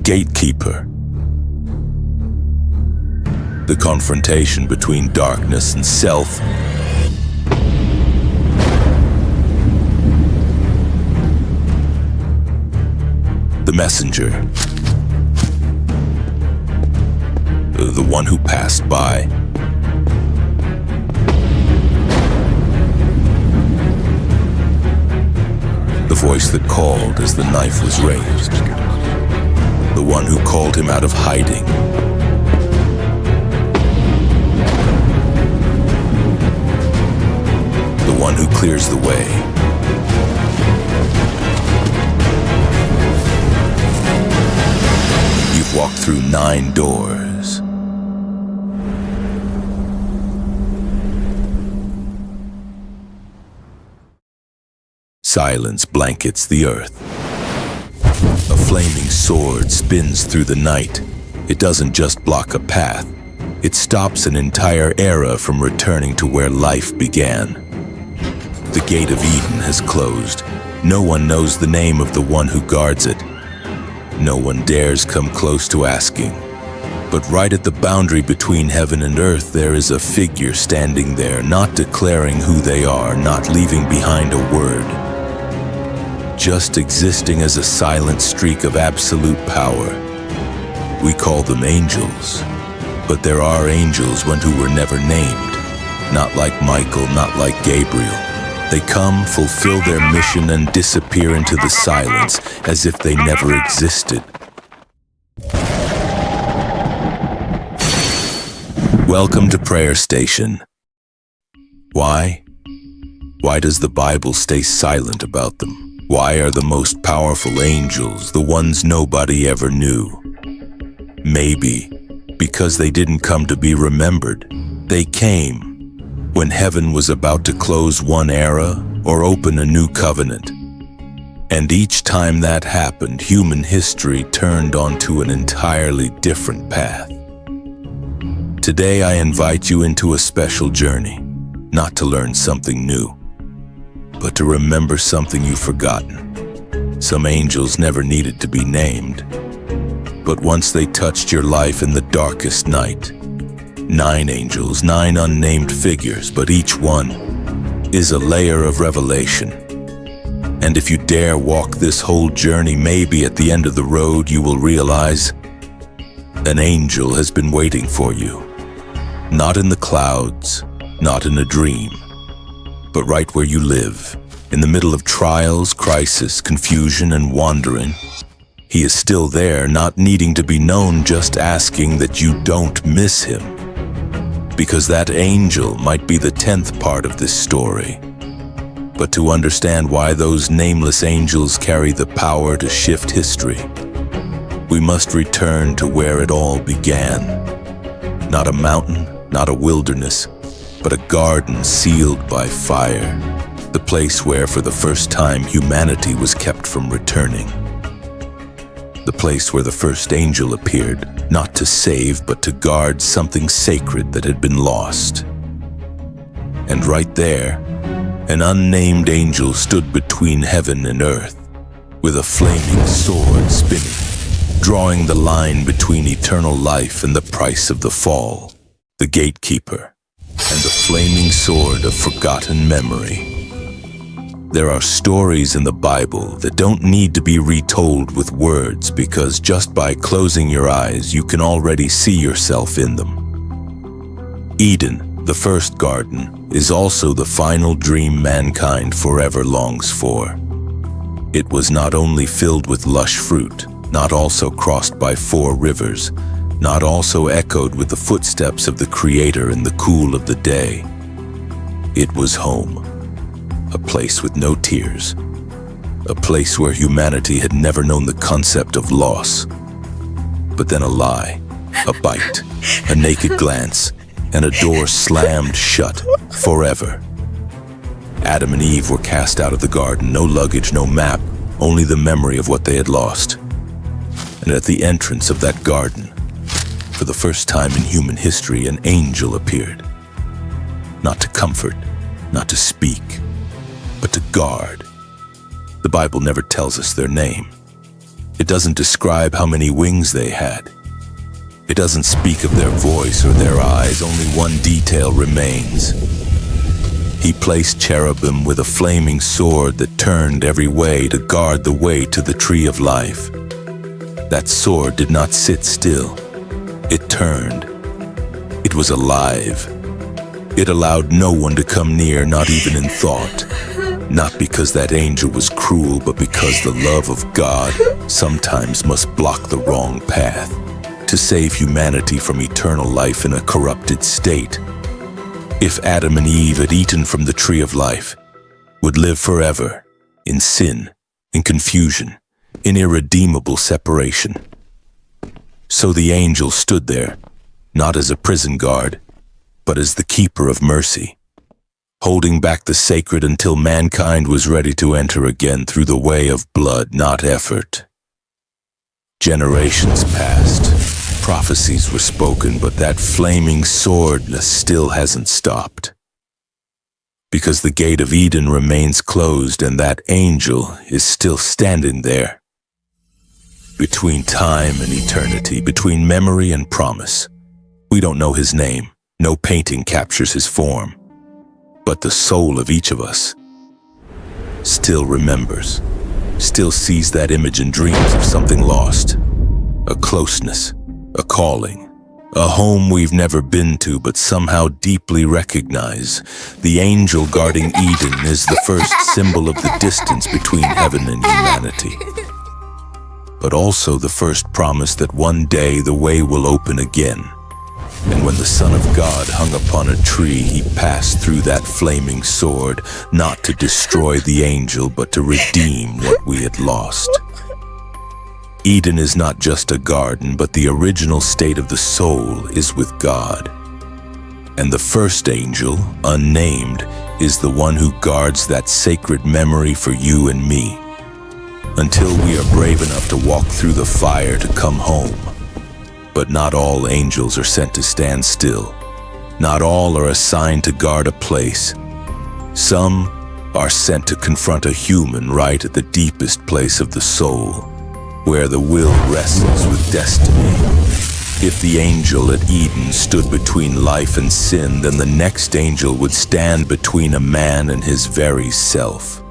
gatekeeper. The confrontation between darkness and self. The messenger. The one who passed by. The voice that called as the knife was raised. The one who called him out of hiding. The one who clears the way. You've walked through 9 doors. Silence blankets the earth. A flaming sword spins through the night. It doesn't just block a path. It stops an entire era from returning to where life began. The gate of Eden has closed. No one knows the name of the one who guards it. No one dares come close to asking. But right at the boundary between heaven and earth, there is a figure standing there, not declaring who they are, not leaving behind a word. Just existing as a silent streak of absolute power. We call them angels, but there are angels who were never named. Not like Michael, not like Gabriel. They come, fulfill their mission, and disappear into the silence as if they never existed. Welcome to Prayer Station. Why? Why does the Bible stay silent about them? Why are the most powerful angels the ones nobody ever knew? Maybe because they didn't come to be remembered. They came when heaven was about to close one era or open a new covenant. And each time that happened, human history turned onto an entirely different path. Today I invite you into a special journey, not to learn something new, but to remember something you've forgotten. Some angels never needed to be named, but once they touched your life in the darkest night. 9 angels, 9 unnamed figures, but each one is a layer of revelation. And if you dare walk this whole journey, maybe at the end of the road you will realize an angel has been waiting for you. Not in the clouds, not in a dream, but right where you live, in the middle of trials, crisis, confusion, and wandering. He is still there, not needing to be known, just asking that you don't miss him. Because that angel might be the 10th part of this story. But to understand why those nameless angels carry the power to shift history, we must return to where it all began. Not a mountain, not a wilderness, but a garden sealed by fire, the place where for the first time humanity was kept from returning. The place where the first angel appeared, not to save but to guard something sacred that had been lost. And right there, an unnamed angel stood between heaven and earth, with a flaming sword spinning, drawing the line between eternal life and the price of the fall, the gatekeeper, and the flaming sword of forgotten memory. There are stories in the Bible that don't need to be retold with words, because just by closing your eyes, you can already see yourself in them. Eden, the first garden, is also the final dream mankind forever longs for. It was not only filled with lush fruit, not also crossed by 4 rivers, not also echoed with the footsteps of the Creator in the cool of the day. It was home, a place with no tears, a place where humanity had never known the concept of loss. But then a lie, a bite, a naked glance, and a door slammed shut forever. Adam and Eve were cast out of the garden, no luggage, no map, only the memory of what they had lost. And at the entrance of that garden, for the first time in human history, an angel appeared. Not to comfort, not to speak, but to guard. The Bible never tells us their name, It doesn't describe how many wings they had. It doesn't speak of their voice or their eyes. Only one detail remains. He placed cherubim with a flaming sword that turned every way to guard the way to the tree of life. That sword did not sit still. It turned. It was alive. It allowed no one to come near, not even in thought. Not because that angel was cruel, but because the love of God sometimes must block the wrong path to save humanity from eternal life in a corrupted state. If Adam and Eve had eaten from the tree of life, would live forever in sin, in confusion, in irredeemable separation. So the angel stood there, not as a prison guard, but as the keeper of mercy, holding back the sacred until mankind was ready to enter again through the way of blood, not effort. Generations passed, prophecies were spoken, but that flaming sword still hasn't stopped. Because the gate of Eden remains closed and that angel is still standing there. Between time and eternity, between memory and promise. We don't know his name, no painting captures his form. But the soul of each of us still remembers, still sees that image and dreams of something lost. A closeness, a calling, a home we've never been to but somehow deeply recognize. The angel guarding Eden is the first symbol of the distance between heaven and humanity. But also the first promise that one day the way will open again. And when the Son of God hung upon a tree, he passed through that flaming sword, not to destroy the angel, but to redeem what we had lost. Eden is not just a garden, but the original state of the soul is with God. And the first angel, unnamed, is the one who guards that sacred memory for you and me, until we are brave enough to walk through the fire to come home. But not all angels are sent to stand still. Not all are assigned to guard a place. Some are sent to confront a human right at the deepest place of the soul, where the will wrestles with destiny. If the angel at Eden stood between life and sin, then the next angel would stand between a man and his very self.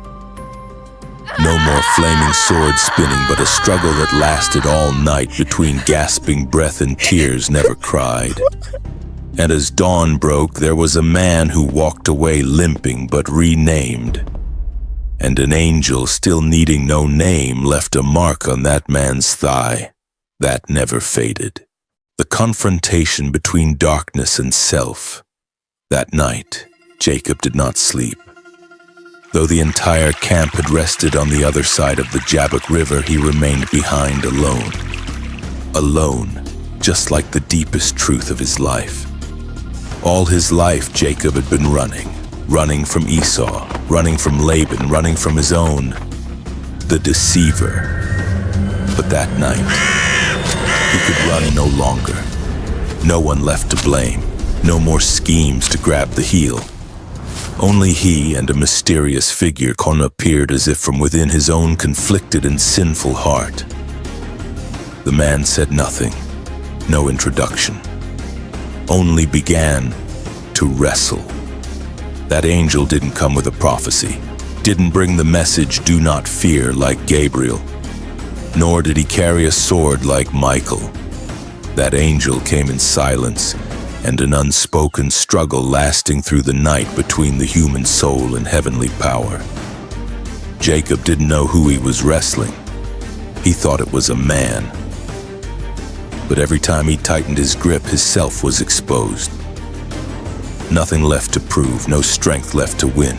No more flaming sword spinning, but a struggle that lasted all night between gasping breath and tears never cried. And as dawn broke, there was a man who walked away limping but renamed. And an angel, still needing no name, left a mark on that man's thigh that never faded. The confrontation between darkness and self. That night, Jacob did not sleep. Though the entire camp had rested on the other side of the Jabbok River, he remained behind alone. Alone, just like the deepest truth of his life. All his life, Jacob had been running from Esau, running from Laban, running from his own, the deceiver. But that night, he could run no longer. No one left to blame, no more schemes to grab the heel. Only he and a mysterious figure appeared as if from within his own conflicted and sinful heart. The man said nothing, no introduction, only began to wrestle. That angel didn't come with a prophecy, didn't bring the message, "Do not fear," like Gabriel, nor did he carry a sword like Michael. That angel came in silence, and an unspoken struggle lasting through the night between the human soul and heavenly power. Jacob didn't know who he was wrestling. He thought it was a man. But every time he tightened his grip, his self was exposed. Nothing left to prove, no strength left to win.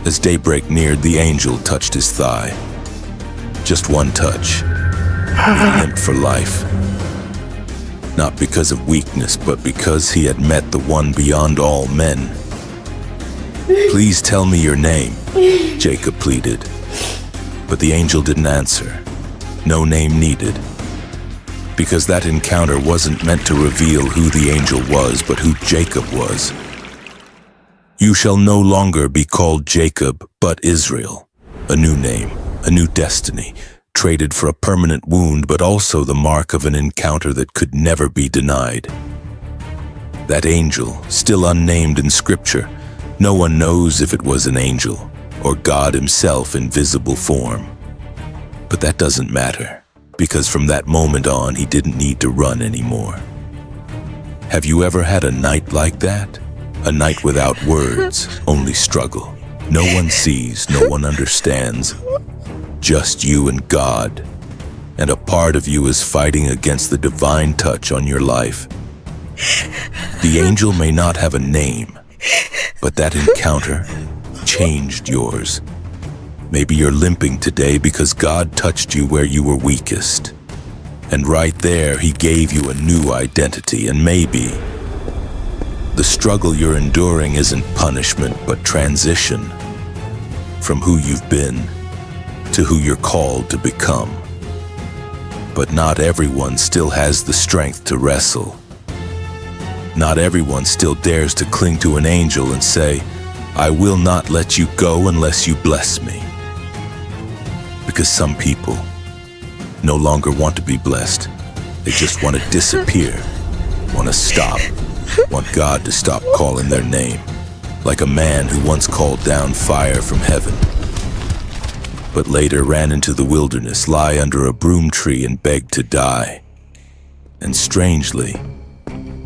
As daybreak neared, the angel touched his thigh. Just one touch. He limped for life. Not because of weakness, but because he had met the one beyond all men. "Please tell me your name," Jacob pleaded. But the angel didn't answer. No name needed. Because that encounter wasn't meant to reveal who the angel was, but who Jacob was. "You shall no longer be called Jacob, but Israel." A new name, a new destiny. traded for a permanent wound, but also the mark of an encounter that could never be denied. That angel, still unnamed in Scripture, no one knows if it was an angel or God himself in visible form. But that doesn't matter, because from that moment on, he didn't need to run anymore. Have you ever had a night like that? A night without words, only struggle. No one sees, no one understands. Just you and God. And a part of you is fighting against the divine touch on your life. The angel may not have a name, but that encounter changed yours. Maybe you're limping today because God touched you where you were weakest. And right there, he gave you a new identity. And maybe the struggle you're enduring isn't punishment, but transition from who you've been to who you're called to become. But not everyone still has the strength to wrestle. Not everyone still dares to cling to an angel and say, "I will not let you go unless you bless me." Because some people no longer want to be blessed. They just want to disappear, want to stop, want God to stop calling their name, like a man who once called down fire from heaven, but later ran into the wilderness, lie under a broom tree and begged to die. And strangely,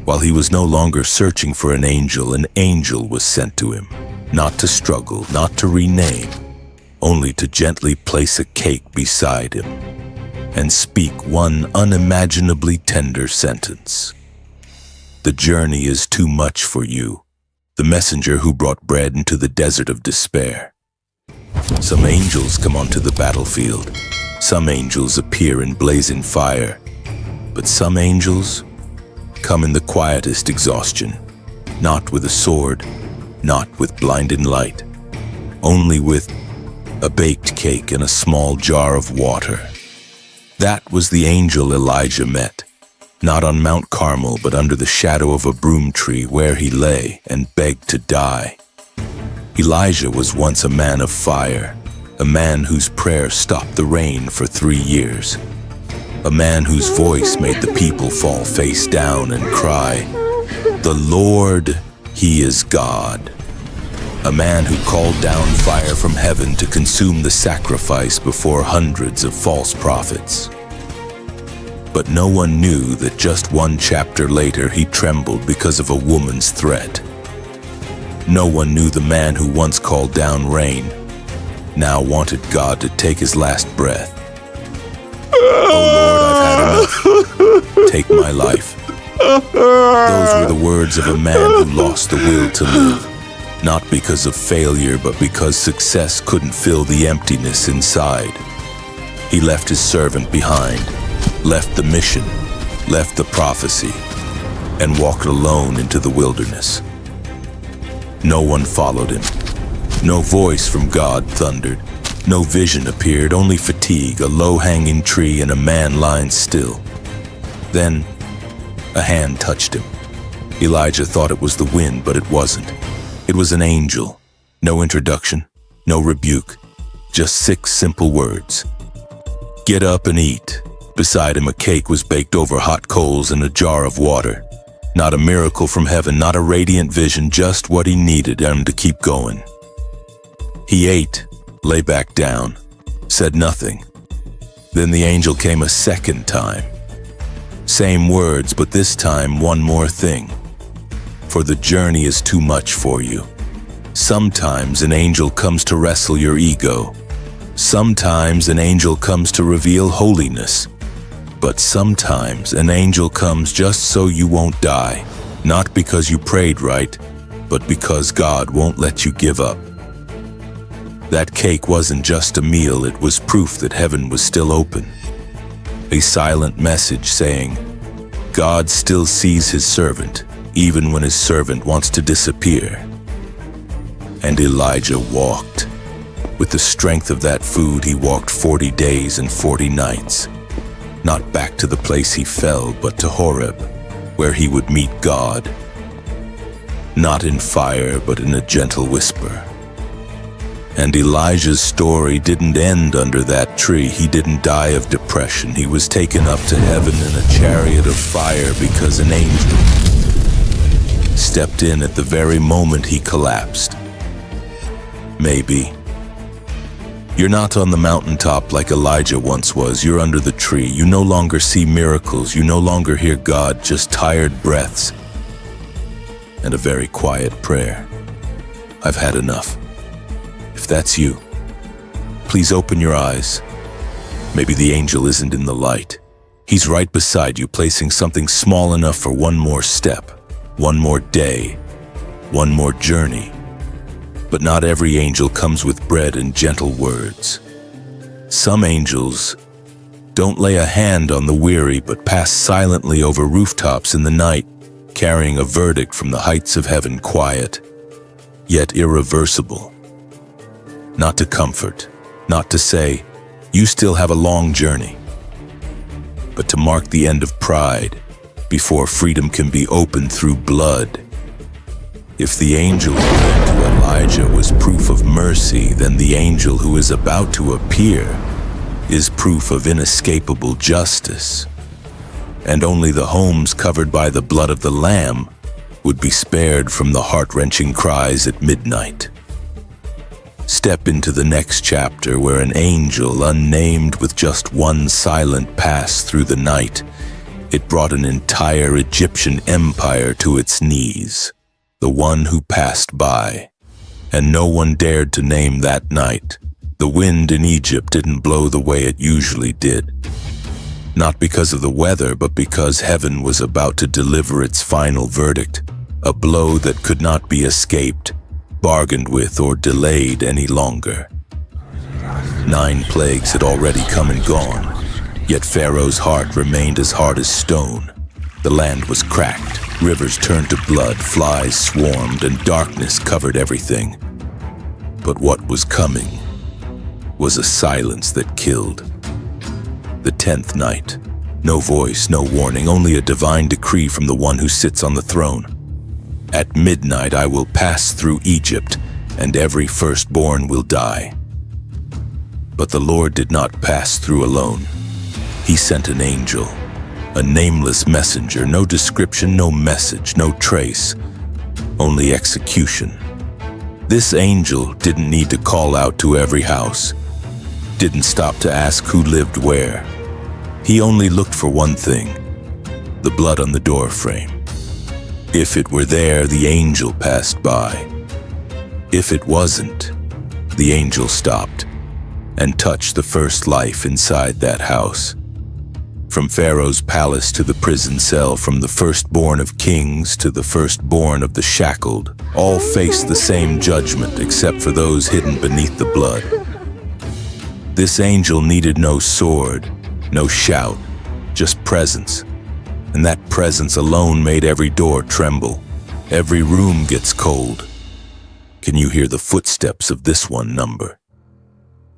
while he was no longer searching for an angel was sent to him, not to struggle, not to rename, only to gently place a cake beside him and speak one unimaginably tender sentence. The journey is too much for you, the messenger who brought bread into the desert of despair. Some angels come onto the battlefield. Some angels appear in blazing fire. But some angels come in the quietest exhaustion, not with a sword, not with blinding light, only with a baked cake and a small jar of water. That was the angel Elijah met, not on Mount Carmel, but under the shadow of a broom tree where he lay and begged to die. Elijah was once a man of fire, a man whose prayer stopped the rain for 3 years, a man whose voice made the people fall face down and cry, "The Lord, he is God." A man who called down fire from heaven to consume the sacrifice before hundreds of false prophets. But no one knew that just 1 chapter later he trembled because of a woman's threat. No one knew the man who once called down rain now wanted God to take his last breath. "Oh Lord, I've had enough. Take my life." Those were the words of a man who lost the will to live. Not because of failure, but because success couldn't fill the emptiness inside. He left his servant behind, left the mission, left the prophecy, and walked alone into the wilderness. No one followed him. No voice from God thundered. No vision appeared, only fatigue, a low-hanging tree, and a man lying still. Then, a hand touched him. Elijah thought it was the wind, but it wasn't. It was an angel. No introduction, no rebuke, just 6 simple words. "Get up and eat." Beside him, a cake was baked over hot coals and a jar of water. Not a miracle from heaven, not a radiant vision, just what he needed him to keep going. He ate, lay back down, said nothing. Then the angel came a second time. Same words, but this time one more thing. For the journey is too much for you. Sometimes an angel comes to wrestle your ego. Sometimes an angel comes to reveal holiness. But sometimes an angel comes just so you won't die. Not because you prayed right, but because God won't let you give up. That cake wasn't just a meal, it was proof that heaven was still open. A silent message saying, God still sees his servant, even when his servant wants to disappear. And Elijah walked. With the strength of that food, he walked 40 days and 40 nights. Not back to the place he fell, but to Horeb, where he would meet God. Not in fire, but in a gentle whisper. And Elijah's story didn't end under that tree. He didn't die of depression. He was taken up to heaven in a chariot of fire because an angel stepped in at the very moment he collapsed. Maybe you're not on the mountaintop like Elijah once was. You're under the tree. You no longer see miracles. You no longer hear God, just tired breaths and a very quiet prayer. I've had enough. If that's you, please open your eyes. Maybe the angel isn't in the light. He's right beside you, placing something small enough for one more step, one more day, one more journey. But not every angel comes with bread and gentle words. Some angels don't lay a hand on the weary, but pass silently over rooftops in the night, carrying a verdict from the heights of heaven, quiet, yet irreversible. Not to comfort, not to say, you still have a long journey, but to mark the end of pride before freedom can be opened through blood. If the angel who went to Elijah was proof of mercy, then the angel who is about to appear is proof of inescapable justice. And only the homes covered by the blood of the Lamb would be spared from the heart-wrenching cries at midnight. Step into the next chapter where an angel, unnamed, with just one silent pass through the night, it brought an entire Egyptian empire to its knees. The one who passed by, and no one dared to name that night. The wind in Egypt didn't blow the way it usually did. Not because of the weather, but because heaven was about to deliver its final verdict, a blow that could not be escaped, bargained with, or delayed any longer. 9 plagues had already come and gone, yet Pharaoh's heart remained as hard as stone. The land was cracked, rivers turned to blood, flies swarmed, and darkness covered everything. But what was coming was a silence that killed. The 10th night. No voice, no warning, only a divine decree from the one who sits on the throne. At midnight I will pass through Egypt, and every firstborn will die. But the Lord did not pass through alone. He sent an angel, a nameless messenger, no description, no message, no trace, only execution. This angel didn't need to call out to every house, didn't stop to ask who lived where. He only looked for one thing, the blood on the door frame. If it were there, the angel passed by. If it wasn't, the angel stopped and touched the first life inside that house. From Pharaoh's palace to the prison cell, from the firstborn of kings to the firstborn of the shackled, all faced the same judgment except for those hidden beneath the blood. This angel needed no sword, no shout, just presence. And that presence alone made every door tremble. Every room gets cold. Can you hear the footsteps of this one number?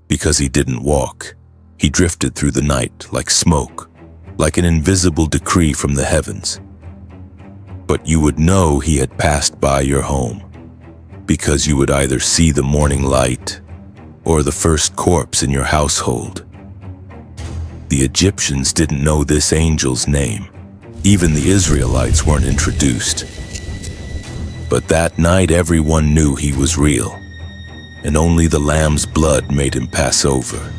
Because he didn't walk, he drifted through the night like smoke, like an invisible decree from the heavens. But you would know he had passed by your home, because you would either see the morning light or the first corpse in your household. The Egyptians didn't know this angel's name. Even the Israelites weren't introduced. But that night everyone knew he was real, and only the Lamb's blood made him pass over.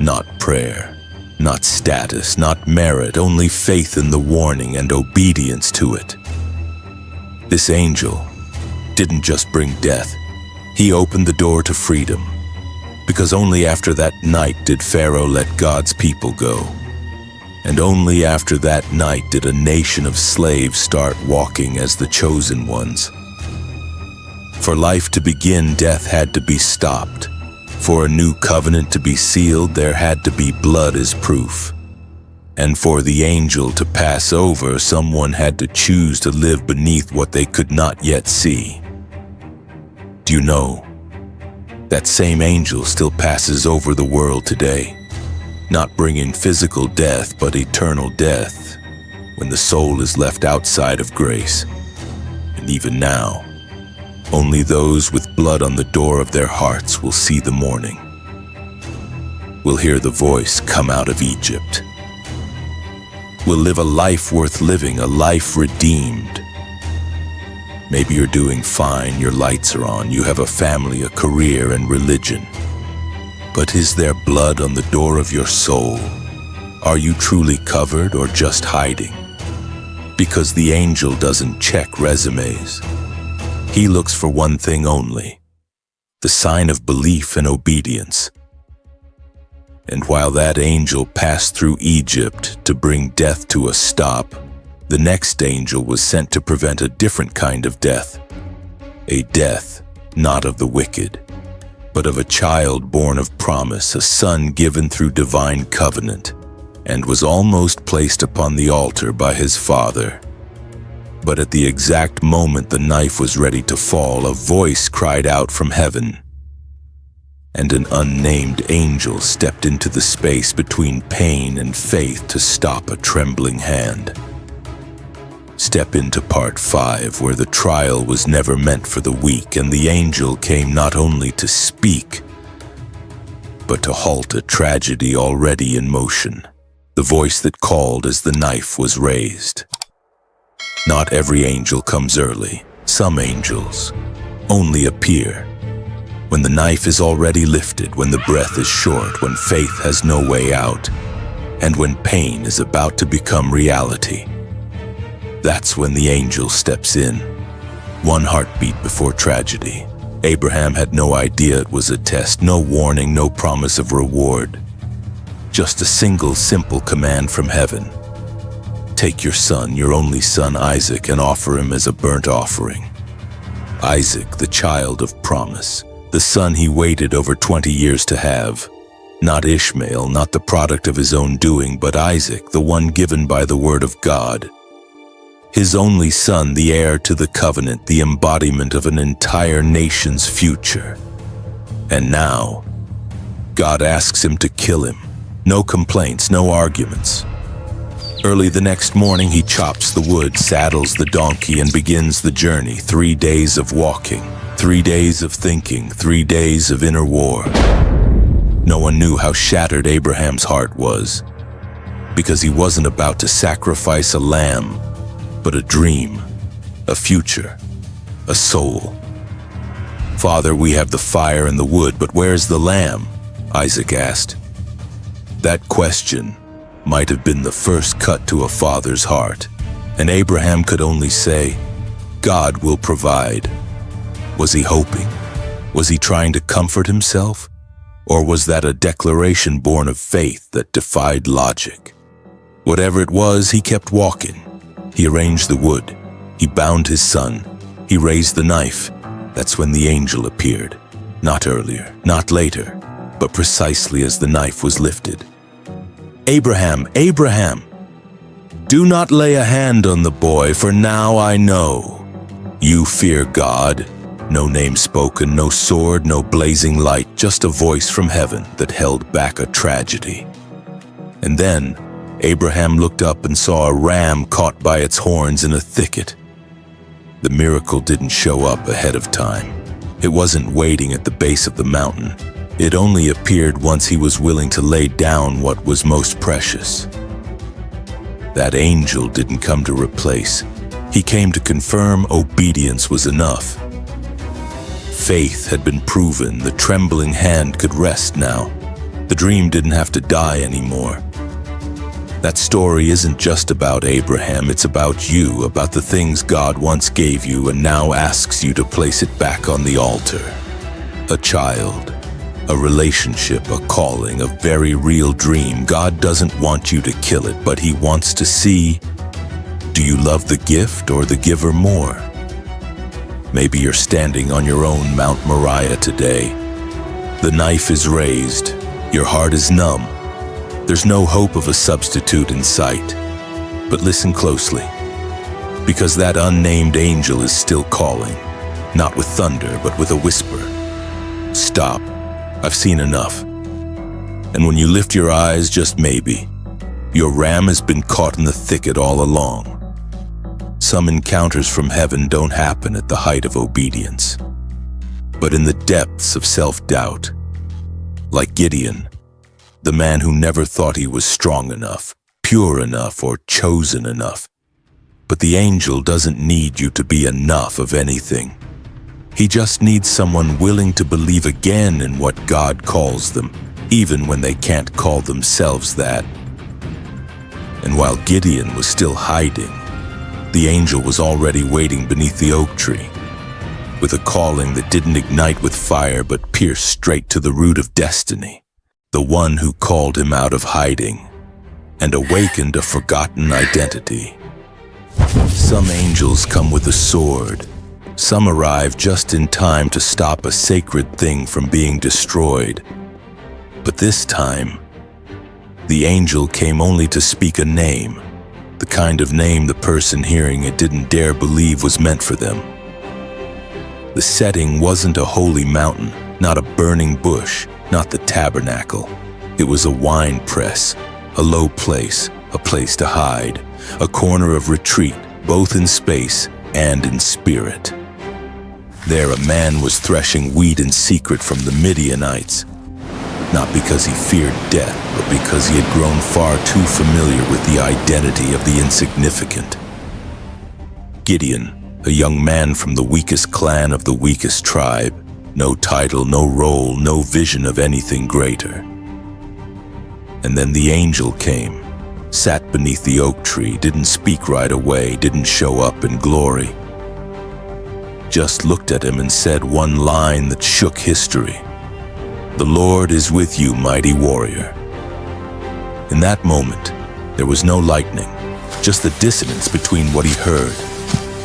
Not prayer, not status, not merit, only faith in the warning and obedience to it. This angel didn't just bring death, he opened the door to freedom, because only after that night did Pharaoh let God's people go. And only after that night did a nation of slaves start walking as the chosen ones. For life to begin, death had to be stopped. For a new covenant to be sealed, there had to be blood as proof. And for the angel to pass over, someone had to choose to live beneath what they could not yet see. Do you know, that same angel still passes over the world today? Not bringing physical death, but eternal death, when the soul is left outside of grace. And even now, Only those with blood on the door of their hearts will see the morning, will hear the voice come out of Egypt, will live a life worth living, a life redeemed. Maybe you're doing fine, your lights are on, you have a family, a career, and religion. But is there blood on the door of your soul? Are you truly covered or just hiding? Because the angel doesn't check resumes. He looks for one thing only, the sign of belief and obedience. And while that angel passed through Egypt to bring death to a stop, the next angel was sent to prevent a different kind of death. A death not of the wicked, but of a child born of promise, a son given through divine covenant, and was almost placed upon the altar by his father. But at the exact moment the knife was ready to fall, a voice cried out from heaven, and an unnamed angel stepped into the space between pain and faith to stop a trembling hand. Step into part 5, where the trial was never meant for the weak, and the angel came not only to speak, but to halt a tragedy already in motion. The voice that called as the knife was raised. Not every angel comes early. Some angels only appear when the knife is already lifted, when the breath is short, when faith has no way out, and when pain is about to become reality. That's when the angel steps in. One heartbeat before tragedy. Abraham had no idea it was a test, no warning, no promise of reward. Just a single simple command from heaven. Take your son, your only son Isaac, and offer him as a burnt offering. Isaac, the child of promise, the son he waited over 20 years to have. Not Ishmael, not the product of his own doing, but Isaac, the one given by the word of God. His only son, the heir to the covenant, the embodiment of an entire nation's future. And now, God asks him to kill him. No complaints, no arguments. Early the next morning, he chops the wood, saddles the donkey, and begins the journey. 3 days of walking, 3 days of thinking, 3 days of inner war. No one knew how shattered Abraham's heart was, because he wasn't about to sacrifice a lamb, but a dream, a future, a soul. Father, we have the fire and the wood, but where's the lamb? Isaac asked. That question might have been the first cut to a father's heart, and Abraham could only say, God will provide. Was he hoping? Was he trying to comfort himself? Or was that a declaration born of faith that defied logic? Whatever it was, he kept walking. He arranged the wood. He bound his son. He raised the knife. That's when the angel appeared. Not earlier, not later, but precisely as the knife was lifted. Abraham, Abraham, do not lay a hand on the boy, for now I know. You fear God. No name spoken, no sword, no blazing light, just a voice from heaven that held back a tragedy. And then Abraham looked up and saw a ram caught by its horns in a thicket. The miracle didn't show up ahead of time. It wasn't waiting at the base of the mountain. It only appeared once he was willing to lay down what was most precious. That angel didn't come to replace. He came to confirm obedience was enough. Faith had been proven. The trembling hand could rest now. The dream didn't have to die anymore. That story isn't just about Abraham, it's about you, about the things God once gave you and now asks you to place it back on the altar. A child, a relationship, a calling, a very real dream. God doesn't want you to kill it, but he wants to see, do you love the gift or the giver more? Maybe you're standing on your own Mount Moriah today. The knife is raised, your heart is numb. There's no hope of a substitute in sight. But listen closely, because that unnamed angel is still calling, not with thunder, but with a whisper. Stop, I've seen enough. And when you lift your eyes, just maybe, your ram has been caught in the thicket all along. Some encounters from heaven don't happen at the height of obedience, but in the depths of self-doubt. Like Gideon, the man who never thought he was strong enough, pure enough, or chosen enough. But the angel doesn't need you to be enough of anything. He just needs someone willing to believe again in what God calls them, even when they can't call themselves that. And while Gideon was still hiding, the angel was already waiting beneath the oak tree, with a calling that didn't ignite with fire but pierced straight to the root of destiny, the one who called him out of hiding and awakened a forgotten identity. Some angels come with a sword. Some arrive just in time to stop a sacred thing from being destroyed. But this time, the angel came only to speak a name, the kind of name the person hearing it didn't dare believe was meant for them. The setting wasn't a holy mountain, not a burning bush, not the tabernacle. It was a wine press, a low place, a place to hide, a corner of retreat, both in space and in spirit. There a man was threshing wheat in secret from the Midianites, not because he feared death, but because he had grown far too familiar with the identity of the insignificant. Gideon, a young man from the weakest clan of the weakest tribe, no title, no role, no vision of anything greater. And then the angel came, sat beneath the oak tree, didn't speak right away, didn't show up in glory. Just looked at him and said one line that shook history. "The Lord is with you, mighty warrior." In that moment, there was no lightning, just the dissonance between what he heard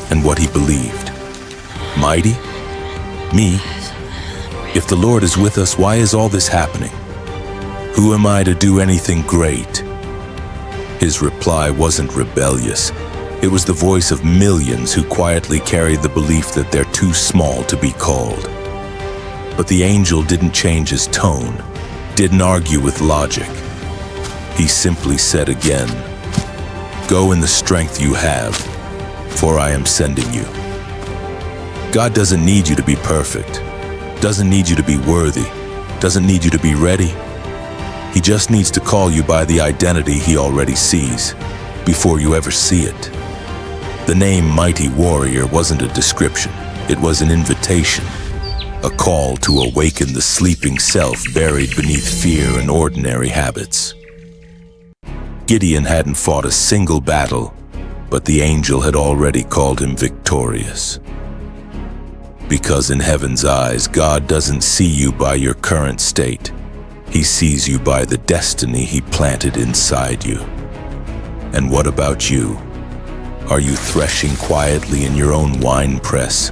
and what he believed. Mighty? Me? If the Lord is with us, why is all this happening? Who am I to do anything great? His reply wasn't rebellious. It was the voice of millions who quietly carry the belief that they're too small to be called. But the angel didn't change his tone, didn't argue with logic. He simply said again, "Go in the strength you have, for I am sending you." God doesn't need you to be perfect, doesn't need you to be worthy, doesn't need you to be ready. He just needs to call you by the identity he already sees, before you ever see it. The name Mighty Warrior wasn't a description, it was an invitation, a call to awaken the sleeping self buried beneath fear and ordinary habits. Gideon hadn't fought a single battle, but the angel had already called him victorious. Because in heaven's eyes, God doesn't see you by your current state. He sees you by the destiny he planted inside you. And what about you? Are you threshing quietly in your own wine press?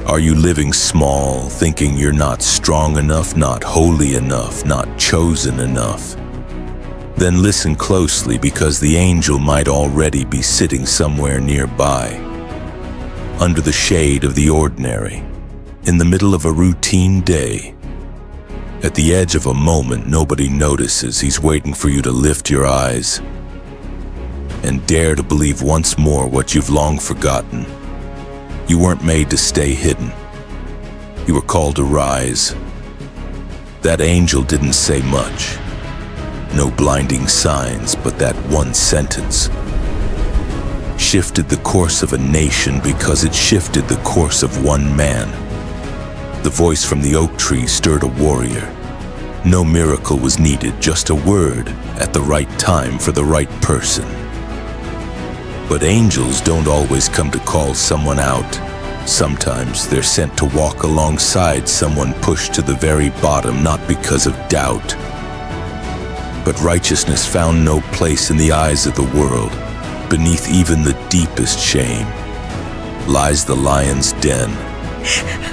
Are you living small, thinking you're not strong enough, not holy enough, not chosen enough? Then listen closely, because the angel might already be sitting somewhere nearby, under the shade of the ordinary, in the middle of a routine day. At the edge of a moment nobody notices, he's waiting for you to lift your eyes and dare to believe once more what you've long forgotten. You weren't made to stay hidden. You were called to rise. That angel didn't say much. No blinding signs, but that one sentence shifted the course of a nation, because it shifted the course of one man. The voice from the oak tree stirred a warrior. No miracle was needed, just a word at the right time for the right person. But angels don't always come to call someone out. Sometimes they're sent to walk alongside someone pushed to the very bottom, not because of doubt. But righteousness found no place in the eyes of the world. Beneath even the deepest shame lies the lion's den,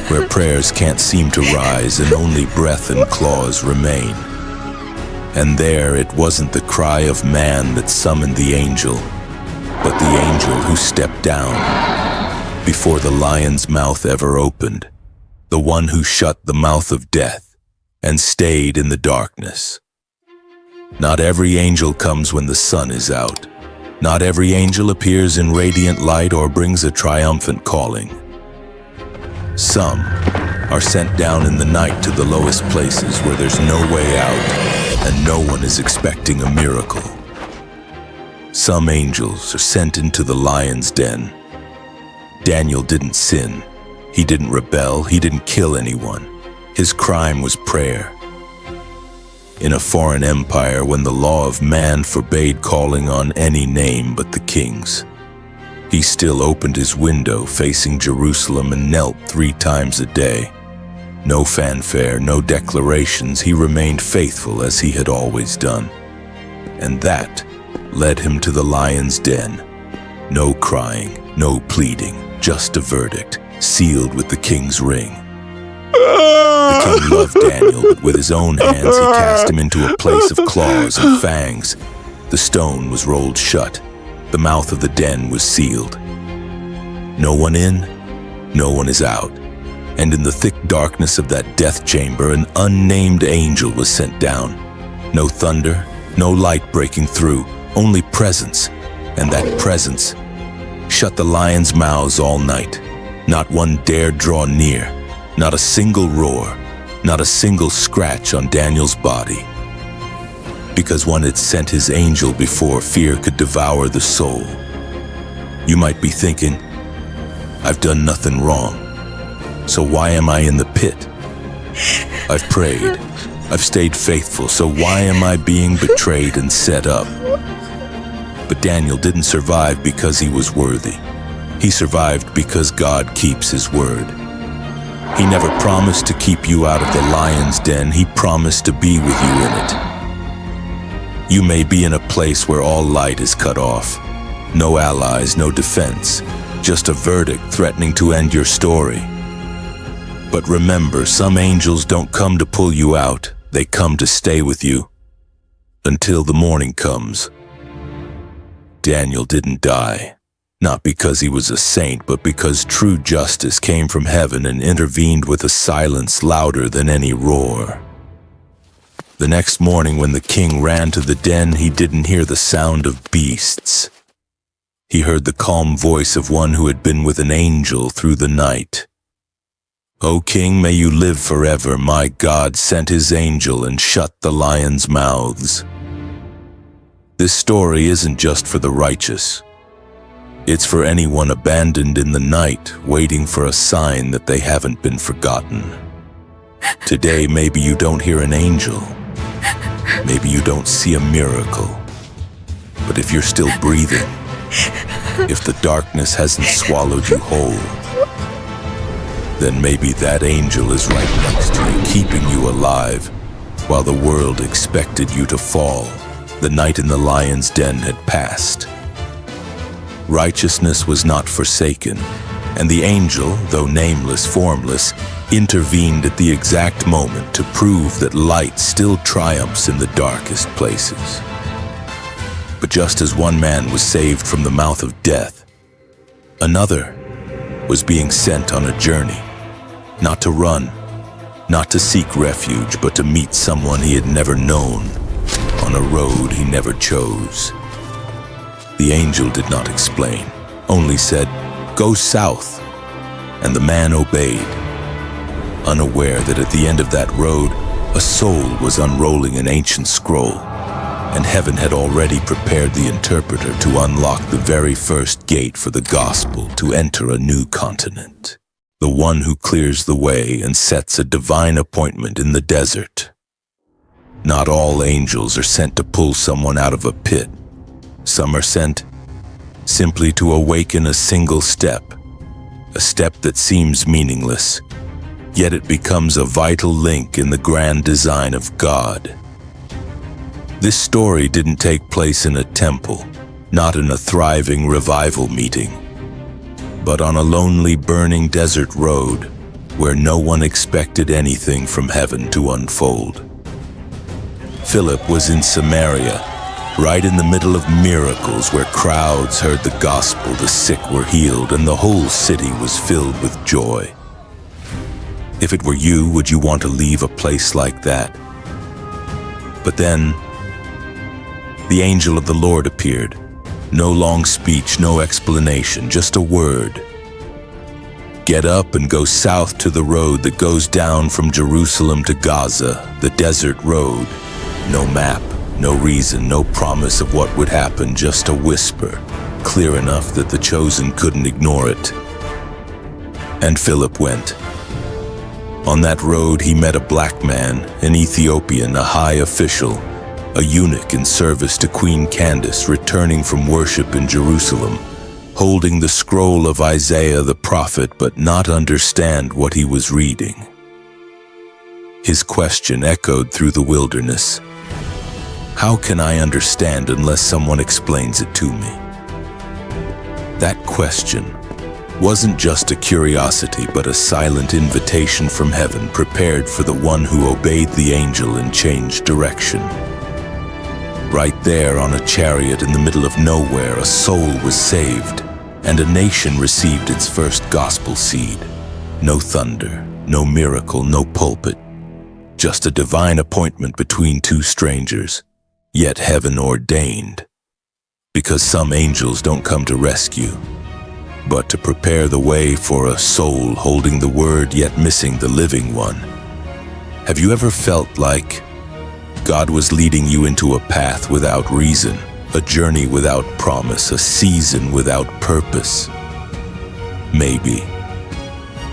where prayers can't seem to rise and only breath and claws remain. And there it wasn't the cry of man that summoned the angel, but the angel who stepped down before the lion's mouth ever opened, the one who shut the mouth of death and stayed in the darkness. Not every angel comes when the sun is out. Not every angel appears in radiant light or brings a triumphant calling. Some are sent down in the night to the lowest places where there's no way out and no one is expecting a miracle. Some angels are sent into the lion's den. Daniel didn't sin. He didn't rebel. He didn't kill anyone. His crime was prayer. In a foreign empire, when the law of man forbade calling on any name but the king's, he still opened his window facing Jerusalem and knelt 3 times a day. No fanfare, no declarations. He remained faithful as he had always done. And that led him to the lion's den. No crying, no pleading, just a verdict, sealed with the king's ring. The king loved Daniel, but with his own hands he cast him into a place of claws and fangs. The stone was rolled shut. The mouth of the den was sealed. No one in, no one is out. And in the thick darkness of that death chamber, an unnamed angel was sent down. No thunder, no light breaking through, only presence. And that presence shut the lions' mouths all night. Not one dared draw near, not a single roar, not a single scratch on Daniel's body. Because one had sent his angel before fear could devour the soul. You might be thinking, I've done nothing wrong, so why am I in the pit? I've prayed, I've stayed faithful, so why am I being betrayed and set up? But Daniel didn't survive because he was worthy. He survived because God keeps his word. He never promised to keep you out of the lion's den. He promised to be with you in it. You may be in a place where all light is cut off. No allies, no defense. Just a verdict threatening to end your story. But remember, some angels don't come to pull you out. They come to stay with you until the morning comes. Daniel didn't die. Not because he was a saint, but because true justice came from heaven and intervened with a silence louder than any roar. The next morning when the king ran to the den, he didn't hear the sound of beasts. He heard the calm voice of one who had been with an angel through the night. O king, may you live forever. My God sent his angel and shut the lions' mouths. This story isn't just for the righteous. It's for anyone abandoned in the night, waiting for a sign that they haven't been forgotten. Today, maybe you don't hear an angel. Maybe you don't see a miracle. But if you're still breathing, if the darkness hasn't swallowed you whole, then maybe that angel is right next to you, keeping you alive, while the world expected you to fall. The night in the lion's den had passed. Righteousness was not forsaken, and the angel, though nameless, formless, intervened at the exact moment to prove that light still triumphs in the darkest places. But just as one man was saved from the mouth of death, another was being sent on a journey, not to run, not to seek refuge, but to meet someone he had never known, on a road he never chose. The angel did not explain, only said, "Go south," and the man obeyed, unaware that at the end of that road, a soul was unrolling an ancient scroll, and heaven had already prepared the interpreter to unlock the very first gate for the gospel to enter a new continent, the one who clears the way and sets a divine appointment in the desert. Not all angels are sent to pull someone out of a pit. Some are sent simply to awaken a single step, a step that seems meaningless, yet it becomes a vital link in the grand design of God. This story didn't take place in a temple, not in a thriving revival meeting, but on a lonely, burning desert road where no one expected anything from heaven to unfold. Philip was in Samaria, right in the middle of miracles where crowds heard the gospel, the sick were healed, and the whole city was filled with joy. If it were you, would you want to leave a place like that? But then, the angel of the Lord appeared, No long speech, no explanation, just a word. Get up and go south to the road that goes down from Jerusalem to Gaza, the desert road. No map, no reason, no promise of what would happen, just a whisper, clear enough that the chosen couldn't ignore it. And Philip went. On that road he met a black man, an Ethiopian, a high official, a eunuch in service to Queen Candace, returning from worship in Jerusalem, holding the scroll of Isaiah the prophet but not understand what he was reading. His question echoed through the wilderness. How can I understand unless someone explains it to me? That question wasn't just a curiosity but a silent invitation from heaven, prepared for the one who obeyed the angel and changed direction. Right there on a chariot in the middle of nowhere, a soul was saved, and a nation received its first gospel seed. No thunder, no miracle, no pulpit, just a divine appointment between two strangers, yet heaven ordained. Because some angels don't come to rescue, but to prepare the way for a soul holding the word yet missing the living one. Have you ever felt like God was leading you into a path without reason, a journey without promise, a season without purpose? Maybe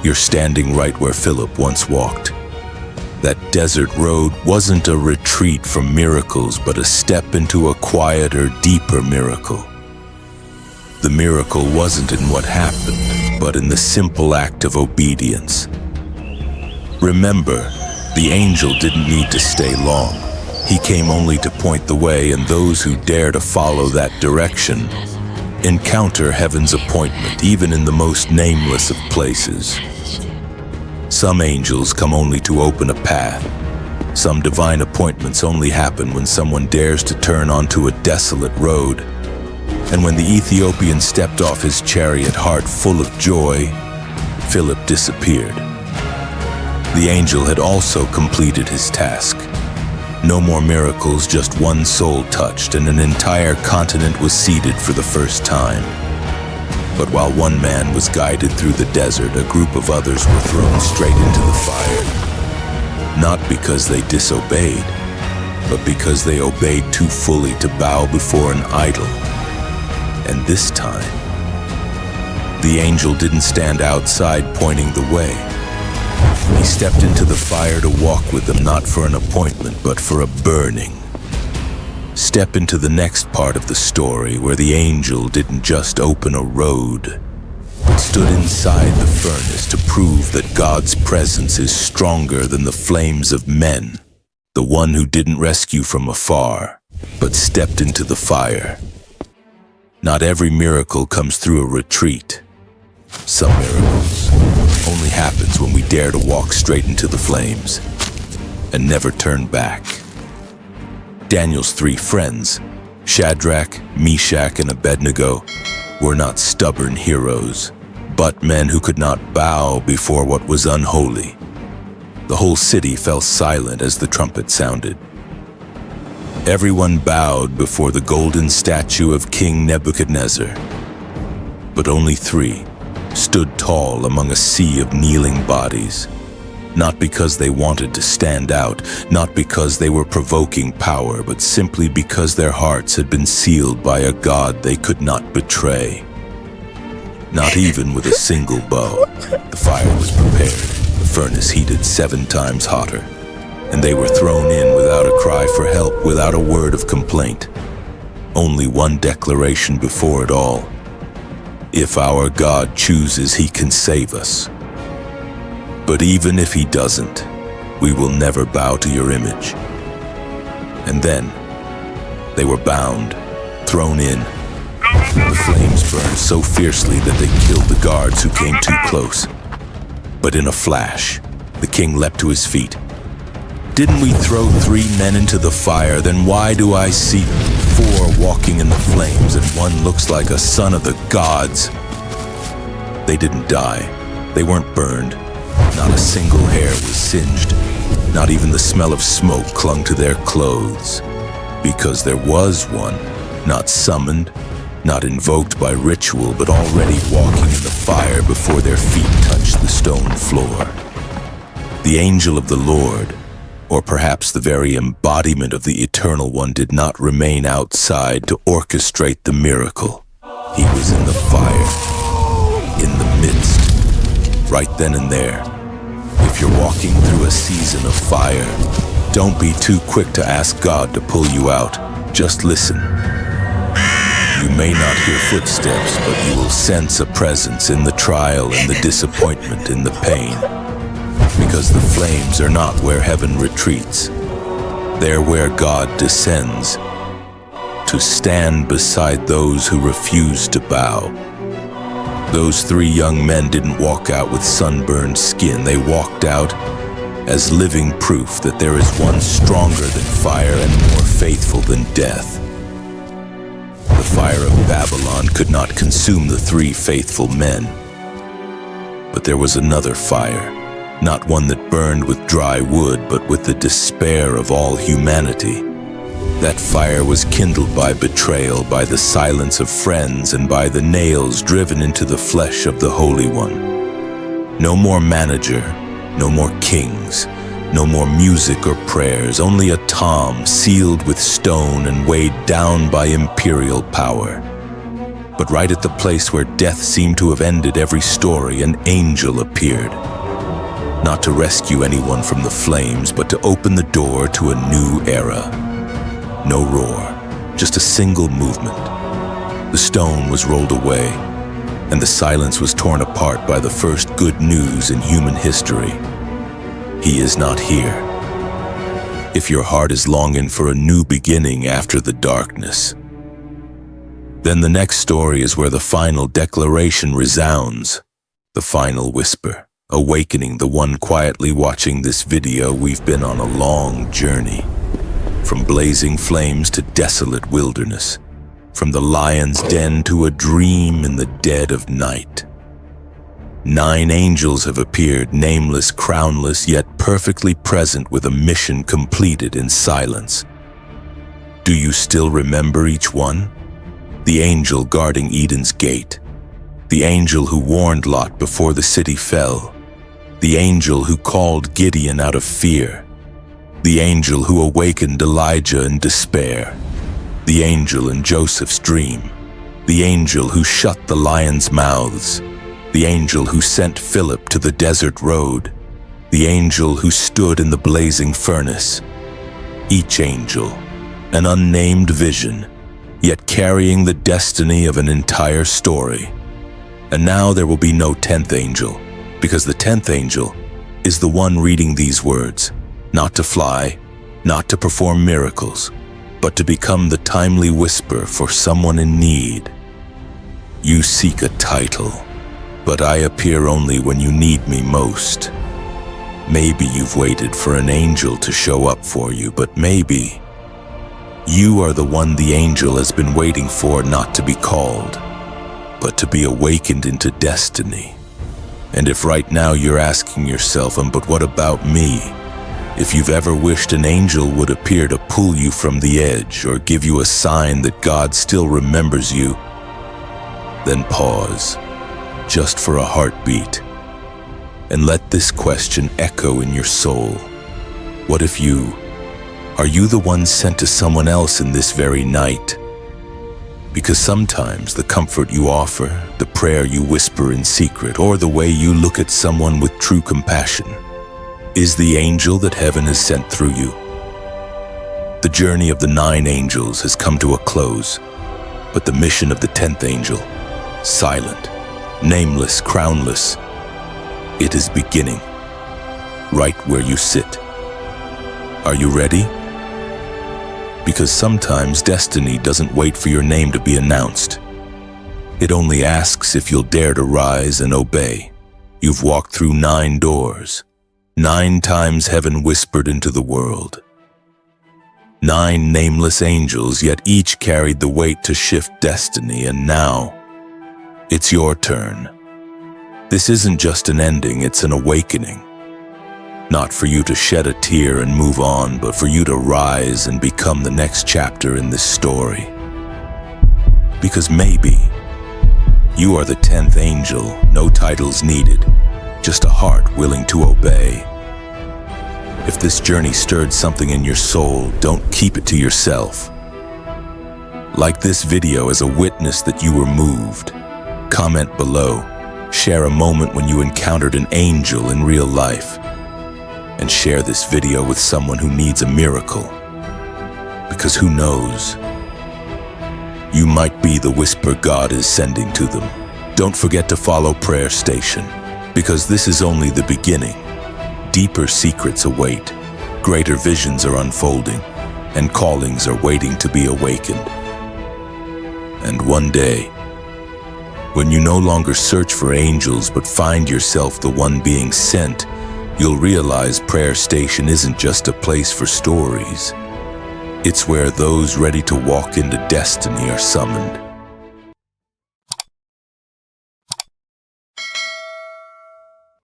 you're standing right where Philip once walked. That desert road wasn't a retreat from miracles, but a step into a quieter, deeper miracle. The miracle wasn't in what happened, but in the simple act of obedience. Remember, the angel didn't need to stay long. He came only to point the way, and those who dare to follow that direction encounter heaven's appointment, even in the most nameless of places. Some angels come only to open a path. Some divine appointments only happen when someone dares to turn onto a desolate road. And when the Ethiopian stepped off his chariot, heart full of joy, Philip disappeared. The angel had also completed his task. No more miracles, just one soul touched, and an entire continent was seeded for the first time. But while one man was guided through the desert, a group of others were thrown straight into the fire. Not because they disobeyed, but because they obeyed too fully to bow before an idol. And this time, the angel didn't stand outside pointing the way. He stepped into the fire to walk with them, not for an appointment, but for a burning. Step into the next part of the story, where the angel didn't just open a road, but stood inside the furnace to prove that God's presence is stronger than the flames of men. The one who didn't rescue from afar, but stepped into the fire. Not every miracle comes through a retreat. Some miracles only happens when we dare to walk straight into the flames and never turn back. Daniel's three friends, Shadrach, Meshach, and Abednego, were not stubborn heroes, but men who could not bow before what was unholy. The whole city fell silent as the trumpet sounded. Everyone bowed before the golden statue of King Nebuchadnezzar, but only three stood tall among a sea of kneeling bodies. Not because they wanted to stand out, not because they were provoking power, but simply because their hearts had been sealed by a God they could not betray. Not even with a single bow. The fire was prepared, the furnace heated 7 times hotter, and they were thrown in without a cry for help, without a word of complaint. Only one declaration before it all. If our God chooses, he can save us. But even if he doesn't, we will never bow to your image. And then, they were bound, thrown in. The flames burned so fiercely that they killed the guards who came too close. But in a flash, the king leapt to his feet. Didn't we throw 3 men into the fire? Then why do I see 4 walking in the flames and one looks like a son of the gods? They didn't die. They weren't burned. Not a single hair was singed. Not even the smell of smoke clung to their clothes. Because there was one, not summoned, not invoked by ritual, but already walking in the fire before their feet touched the stone floor. The angel of the Lord, or perhaps the very embodiment of the Eternal One, did not remain outside to orchestrate the miracle. He was in the fire, in the midst, right then and there. If you're walking through a season of fire, don't be too quick to ask God to pull you out. Just listen. You may not hear footsteps, but you will sense a presence in the trial and the disappointment, in the pain. Because the flames are not where heaven retreats. They're where God descends, to stand beside those who refuse to bow. Those three young men didn't walk out with sunburned skin. They walked out as living proof that there is one stronger than fire and more faithful than death. The fire of Babylon could not consume the three faithful men. But there was another fire, not one that burned with dry wood, but with the despair of all humanity. That fire was kindled by betrayal, by the silence of friends, and by the nails driven into the flesh of the Holy One. No more manager, no more kings, no more music or prayers, only a tomb sealed with stone and weighed down by imperial power. But right at the place where death seemed to have ended every story, an angel appeared. Not to rescue anyone from the flames, but to open the door to a new era. No roar, just a single movement. The stone was rolled away, and the silence was torn apart by the first good news in human history. He is not here. If your heart is longing for a new beginning after the darkness, then the next story is where the final declaration resounds, the final whisper, awakening the one quietly watching this video. We've been on a long journey. From blazing flames to desolate wilderness, from the lion's den to a dream in the dead of night. 9 angels have appeared, nameless, crownless, yet perfectly present with a mission completed in silence. Do you still remember each one? The angel guarding Eden's gate, the angel who warned Lot before the city fell, the angel who called Gideon out of fear, the angel who awakened Elijah in despair, the angel in Joseph's dream, the angel who shut the lions' mouths, the angel who sent Philip to the desert road, the angel who stood in the blazing furnace. Each angel, an unnamed vision, yet carrying the destiny of an entire story. And now there will be no 10th angel, because the 10th angel is the one reading these words. Not to fly, not to perform miracles, but to become the timely whisper for someone in need. You seek a title, but I appear only when you need me most. Maybe you've waited for an angel to show up for you, but maybe you are the one the angel has been waiting for, not to be called, but to be awakened into destiny. And if right now you're asking yourself, but what about me? If you've ever wished an angel would appear to pull you from the edge or give you a sign that God still remembers you, then pause, just for a heartbeat, and let this question echo in your soul. What if are you the one sent to someone else in this very night? Because sometimes the comfort you offer, the prayer you whisper in secret, or the way you look at someone with true compassion is the angel that heaven has sent through you. The journey of the 9 angels has come to a close, but the mission of the 10th angel, silent, nameless, crownless, it is beginning, right where you sit. Are you ready? Because sometimes destiny doesn't wait for your name to be announced. It only asks if you'll dare to rise and obey. You've walked through 9 doors. 9 times heaven whispered into the world. 9 nameless angels, yet each carried the weight to shift destiny, and now it's your turn. This isn't just an ending, it's an awakening. Not for you to shed a tear and move on, but for you to rise and become the next chapter in this story. Because maybe you are the 10th angel, no titles needed, just a heart willing to obey. If this journey stirred something in your soul, don't keep it to yourself. Like this video as a witness that you were moved. Comment below. Share a moment when you encountered an angel in real life. And share this video with someone who needs a miracle. Because who knows? You might be the whisper God is sending to them. Don't forget to follow Prayer Station, because this is only the beginning. Deeper secrets await, greater visions are unfolding, and callings are waiting to be awakened. And one day, when you no longer search for angels but find yourself the one being sent, you'll realize Prayer Station isn't just a place for stories. It's where those ready to walk into destiny are summoned.